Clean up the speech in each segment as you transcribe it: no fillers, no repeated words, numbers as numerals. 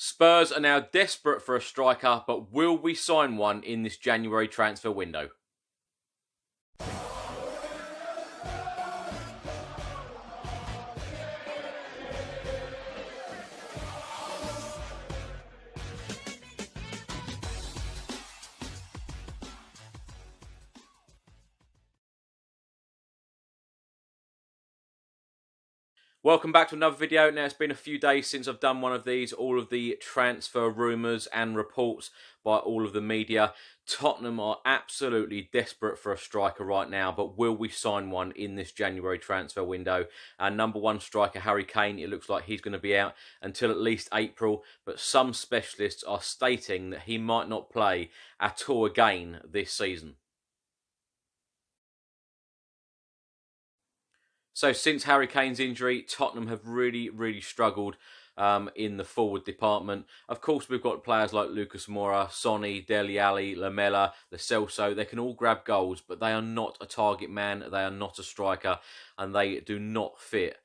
Spurs are now desperate for a striker, but will we sign one in this January transfer window? Welcome back to another video. Now, it's been a few days since I've done one of these, all of the transfer rumours and reports by all of the media. Tottenham are absolutely desperate for a striker right now, but will we sign one in this January transfer window? Our number one striker, Harry Kane, it looks like he's going to be out until at least April, but some specialists are stating that he might not play at all again this season. So since Harry Kane's injury, Tottenham have really struggled in the forward department. Of course, we've got players like Lucas Moura, Sonny, Dele Alli, Lamela, Lo Celso. They can all grab goals, but they are not a target man. They are not a striker, and they do not fit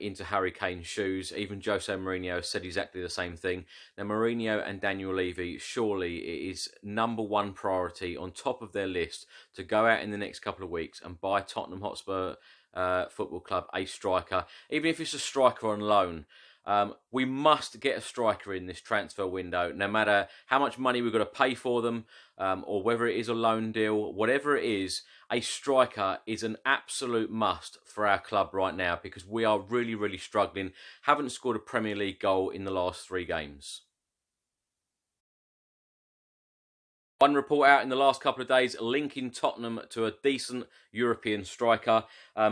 into Harry Kane's shoes. Even Jose Mourinho said exactly the same thing. Now, Mourinho and Daniel Levy, surely it is number one priority on top of their list to go out in the next couple of weeks and buy Tottenham Hotspur Football Club a striker, even if it's a striker on loan. We must get a striker in this transfer window, no matter how much money we've got to pay for them, or whether it is a loan deal, whatever it is, a striker is an absolute must for our club right now, because we are really struggling. Haven't scored a Premier League goal in the last 3 games. One report out in the last couple of days linking Tottenham to a decent European striker.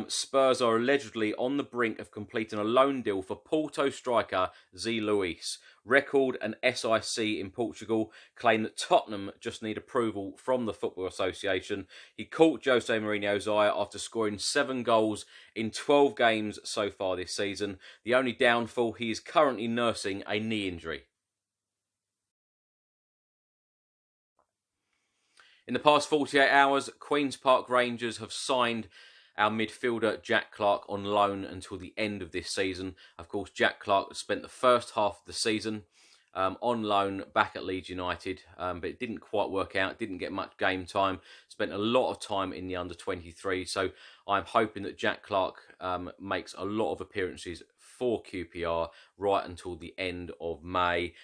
Spurs are allegedly on the brink of completing a loan deal for Porto striker Zé Luís. Record and SIC in Portugal claim that Tottenham just need approval from the Football Association. He caught Jose Mourinho's eye after scoring 7 goals in 12 games so far this season. The only downfall, he is currently nursing a knee injury. In the past 48 hours, Queen's Park Rangers have signed our midfielder Jack Clarke on loan until the end of this season. Of course, Jack Clarke spent the first half of the season on loan back at Leeds United, but it didn't quite work out, didn't get much game time, spent a lot of time in the under-23, so I'm hoping that Jack Clarke makes a lot of appearances for QPR right until the end of May.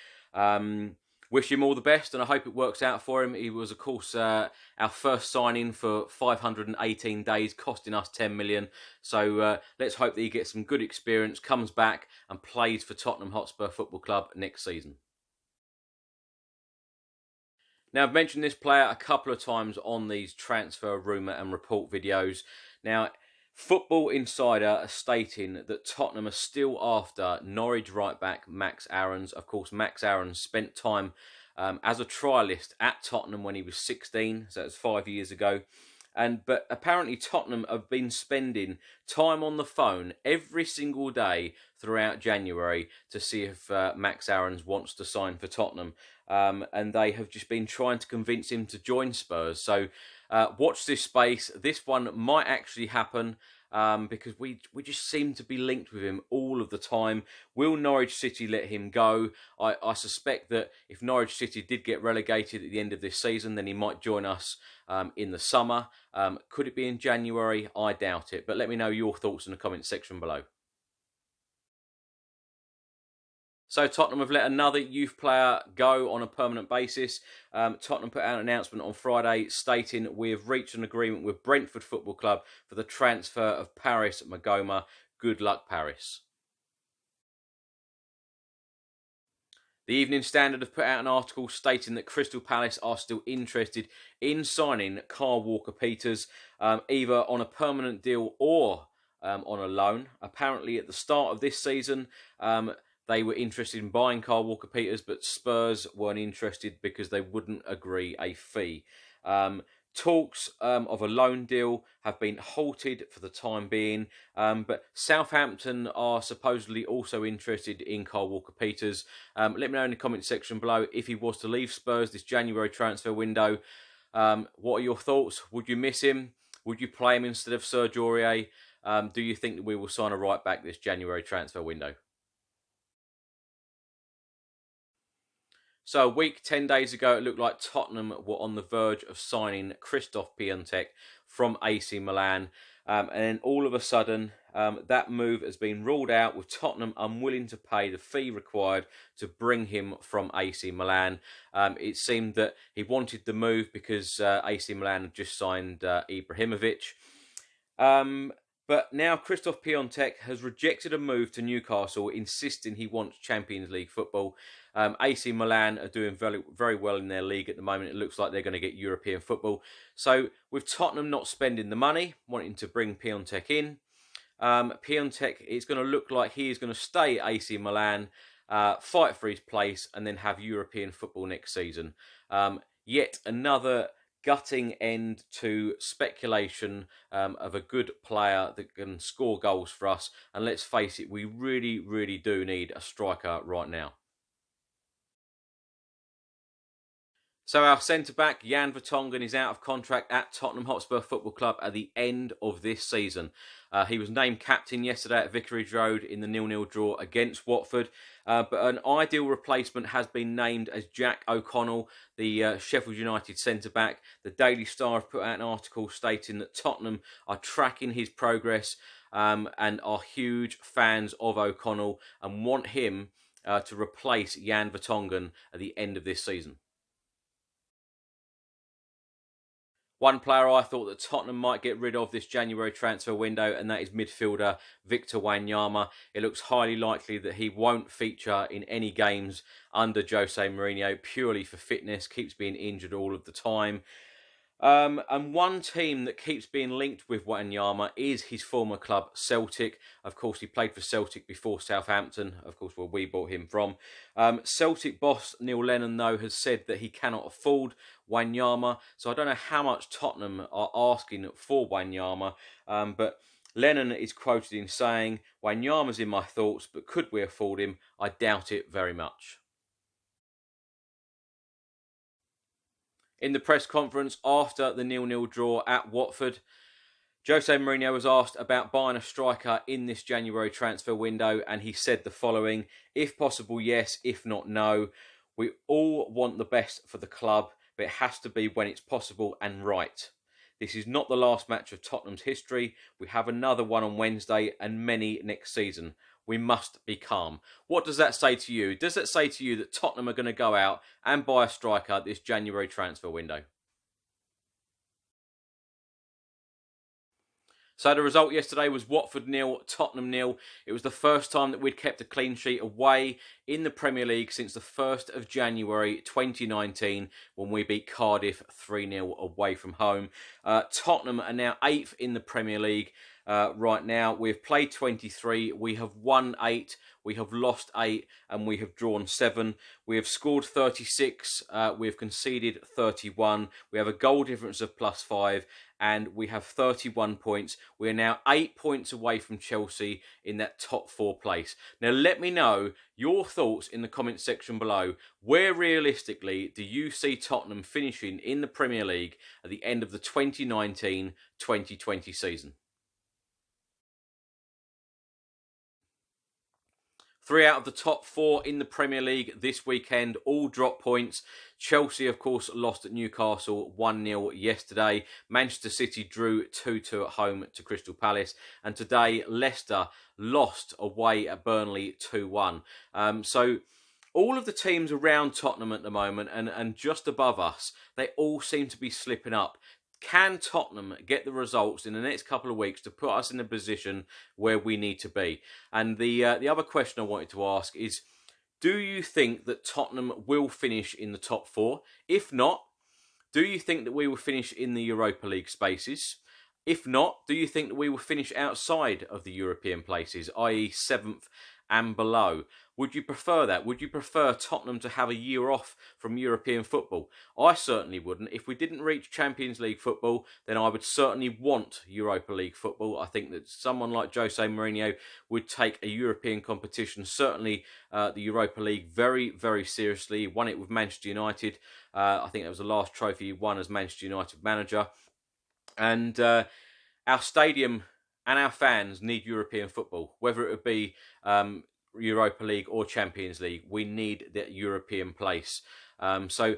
Wish him all the best, and I hope it works out for him. He was, of course, our first signing for 518 days, costing us 10 million. So let's hope that he gets some good experience, comes back and plays for Tottenham Hotspur Football Club next season. Now, I've mentioned this player a couple of times on these transfer rumour and report videos. Now, Football Insider are stating that Tottenham are still after Norwich right-back Max Aarons. Of course, Max Aarons spent time as a trialist at Tottenham when he was 16, so that's 5 years ago. But apparently Tottenham have been spending time on the phone every single day throughout January to see if Max Aarons wants to sign for Tottenham. And they have just been trying to convince him to join Spurs. So watch this space. This one might actually happen because we just seem to be linked with him all of the time. Will Norwich City let him go? I suspect that if Norwich City did get relegated at the end of this season, then he might join us in the summer. Could it be in January? I doubt it. But let me know your thoughts in the comments section below. So Tottenham have let another youth player go on a permanent basis. Tottenham put out an announcement on Friday stating we have reached an agreement with Brentford Football Club for the transfer of Paris Goma. Good luck, Paris. The Evening Standard have put out an article stating that Crystal Palace are still interested in signing Kyle Walker-Peters, either on a permanent deal or on a loan. Apparently at the start of this season, they were interested in buying Kyle Walker-Peters, but Spurs weren't interested because they wouldn't agree a fee. Talks of a loan deal have been halted for the time being, but Southampton are supposedly also interested in Kyle Walker-Peters. Let me know in the comment section below if he was to leave Spurs this January transfer window. What are your thoughts? Would you miss him? Would you play him instead of Serge Aurier? Do you think that we will sign a right back this January transfer window? So a week, 10 days ago, it looked like Tottenham were on the verge of signing Christoph Piontek from AC Milan. And then all of a sudden, that move has been ruled out, with Tottenham unwilling to pay the fee required to bring him from AC Milan. It seemed that he wanted the move because AC Milan had just signed Ibrahimovic. But now Christoph Piontek has rejected a move to Newcastle, insisting he wants Champions League football. AC Milan are doing very, very well in their league at the moment. It looks like they're going to get European football. So with Tottenham not spending the money, wanting to bring Piontek in, Piontek, it's going to look like he is going to stay at AC Milan, fight for his place, and then have European football next season. Yet another gutting end to speculation of a good player that can score goals for us. And let's face it, we really, really do need a striker right now. So our centre-back, Jan Vertonghen, is out of contract at Tottenham Hotspur Football Club at the end of this season. He was named captain yesterday at Vicarage Road in the 0-0 draw against Watford. But an ideal replacement has been named as Jack O'Connell, the Sheffield United centre-back. The Daily Star have put out an article stating that Tottenham are tracking his progress and are huge fans of O'Connell and want him to replace Jan Vertonghen at the end of this season. One player I thought that Tottenham might get rid of this January transfer window, and that is midfielder Victor Wanyama. It looks highly likely that he won't feature in any games under Jose Mourinho, purely for fitness, keeps being injured all of the time. And one team that keeps being linked with Wanyama is his former club, Celtic. Of course, he played for Celtic before Southampton, of course, where we bought him from. Celtic boss Neil Lennon, though, has said that he cannot afford Wanyama. So I don't know how much Tottenham are asking for Wanyama. But Lennon is quoted in saying, "Wanyama's in my thoughts, but could we afford him? I doubt it very much." In the press conference after the 0-0 draw at Watford, Jose Mourinho was asked about buying a striker in this January transfer window, and he said the following: "If possible, yes. If not, no. We all want the best for the club, but it has to be when it's possible and right. This is not the last match of Tottenham's history. We have another one on Wednesday and many next season. We must be calm." What does that say to you? Does that say to you that Tottenham are going to go out and buy a striker this January transfer window? So the result yesterday was Watford 0, Tottenham 0. It was the first time that we'd kept a clean sheet away in the Premier League since the 1st of January 2019, when we beat Cardiff 3-0 away from home. Tottenham are now 8th in the Premier League. Right now, we've played 23, we have won 8, we have lost 8, and we have drawn 7. We have scored 36, we have conceded 31, we have a goal difference of +5, and we have 31 points. We are now 8 points away from Chelsea in that top 4 place. Now, let me know your thoughts in the comments section below. Where realistically do you see Tottenham finishing in the Premier League at the end of the 2019-2020 season? 3 out of the top 4 in the Premier League this weekend all drop points. Chelsea, of course, lost at Newcastle 1-0 yesterday. Manchester City drew 2-2 at home to Crystal Palace. And today, Leicester lost away at Burnley 2-1. So all of the teams around Tottenham at the moment and just above us, they all seem to be slipping up. Can Tottenham get the results in the next couple of weeks to put us in a position where we need to be? And the other question I wanted to ask is, do you think that Tottenham will finish in the top 4? If not, do you think that we will finish in the Europa League spaces? If not, do you think that we will finish outside of the European places, i.e. 7th and below? Would you prefer that? Would you prefer Tottenham to have a year off from European football? I certainly wouldn't. If we didn't reach Champions League football, then I would certainly want Europa League football. I think that someone like Jose Mourinho would take a European competition, certainly the Europa League, very, very seriously. He won it with Manchester United. I think that was the last trophy he won as Manchester United manager. And our stadium and our fans need European football, whether it would be Europa League or Champions League. We need that European place. So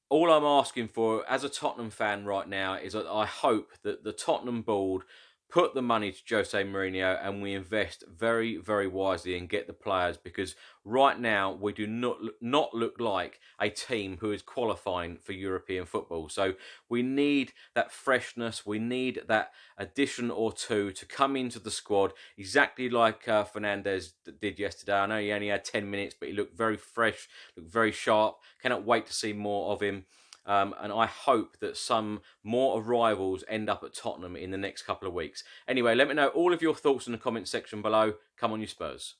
all I'm asking for as a Tottenham fan right now is that I hope that the Tottenham board put the money to Jose Mourinho and we invest very, very wisely and get the players, because right now we do not look like a team who is qualifying for European football. So we need that freshness, we need that addition or two to come into the squad, exactly like Fernandes did yesterday. I know he only had 10 minutes, but he looked very fresh, looked very sharp. Cannot wait to see more of him. And I hope that some more arrivals end up at Tottenham in the next couple of weeks. Anyway, let me know all of your thoughts in the comment section below. Come on, you Spurs.